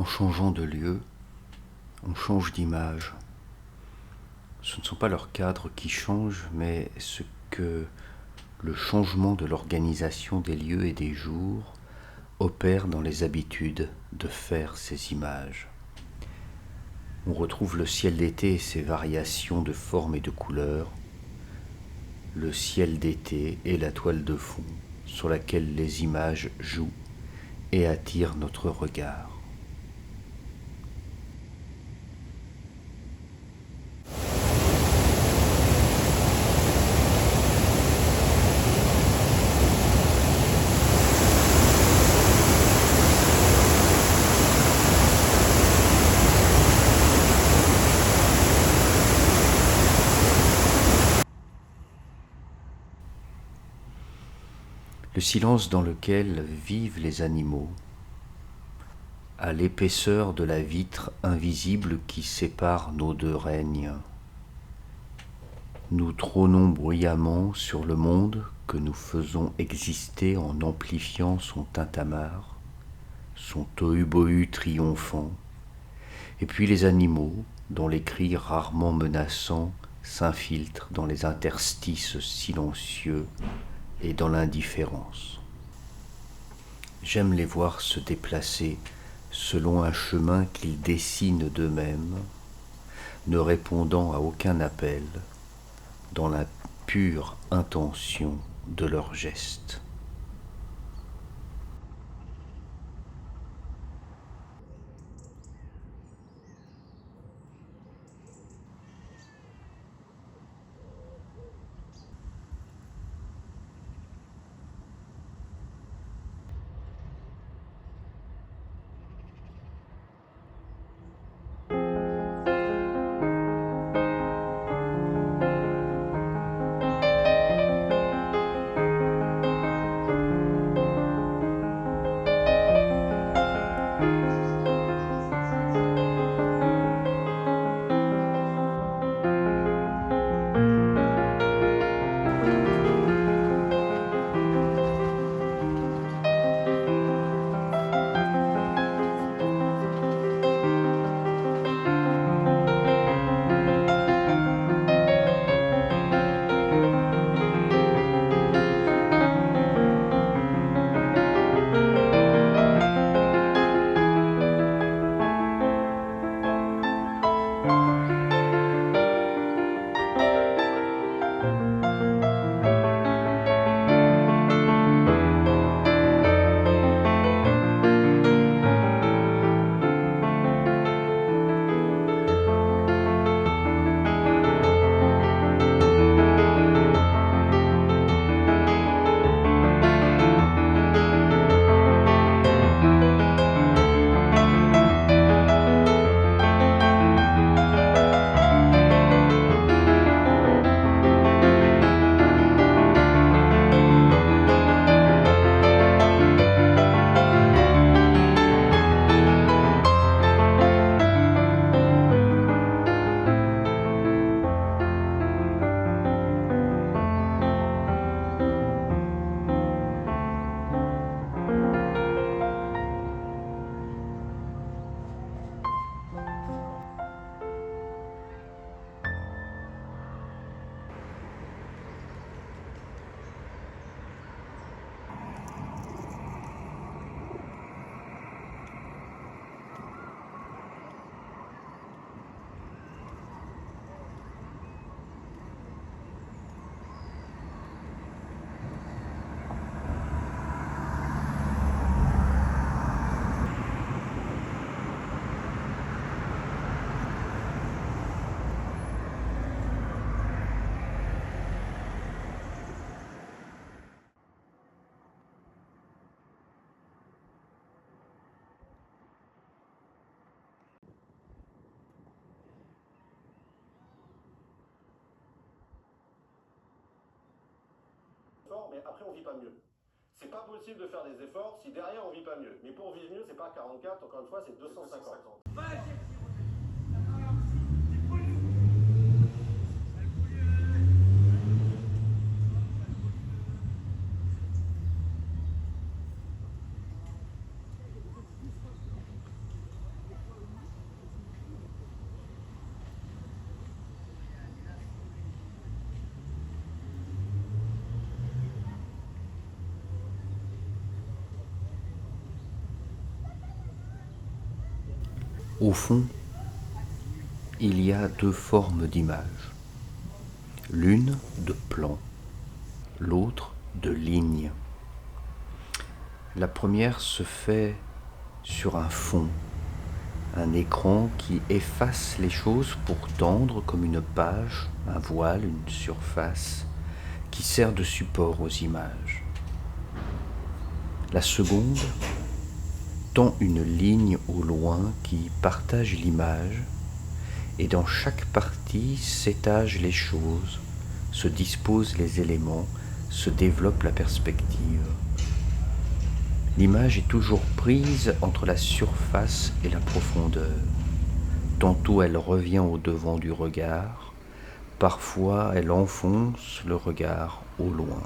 changeant de lieu, on change d'image. Ce ne sont pas leurs cadres qui changent, mais ce que le changement de l'organisation des lieux et des jours opère dans les habitudes de faire ces images. On retrouve le ciel d'été et ses variations de formes et de couleurs, le ciel d'été et la toile de fond sur laquelle les images jouent et attirent notre regard. Le silence dans lequel vivent les animaux, à l'épaisseur de la vitre invisible qui sépare nos deux règnes. Nous trônons bruyamment sur le monde que nous faisons exister en amplifiant son tintamarre, son tohu-bohu triomphant, et puis les animaux, dont les cris rarement menaçants s'infiltrent dans les interstices silencieux et dans l'indifférence. J'aime les voir se déplacer selon un chemin qu'ils dessinent d'eux-mêmes, ne répondant à aucun appel, dans la pure intention de leurs gestes. Mais après on vit pas mieux. C'est pas possible de faire des efforts si derrière on vit pas mieux. Mais pour vivre mieux, c'est pas 44, encore une fois, c'est 250. Au fond, il y a deux formes d'image, l'une de plan, l'autre de ligne. La première se fait sur un fond, un écran qui efface les choses pour tendre comme une page, un voile, une surface, qui sert de support aux images. La seconde tend une ligne au loin qui partage l'image, et dans chaque partie s'étagent les choses, se disposent les éléments, se développe la perspective. L'image est toujours prise entre la surface et la profondeur. Tantôt elle revient au devant du regard, parfois elle enfonce le regard au loin.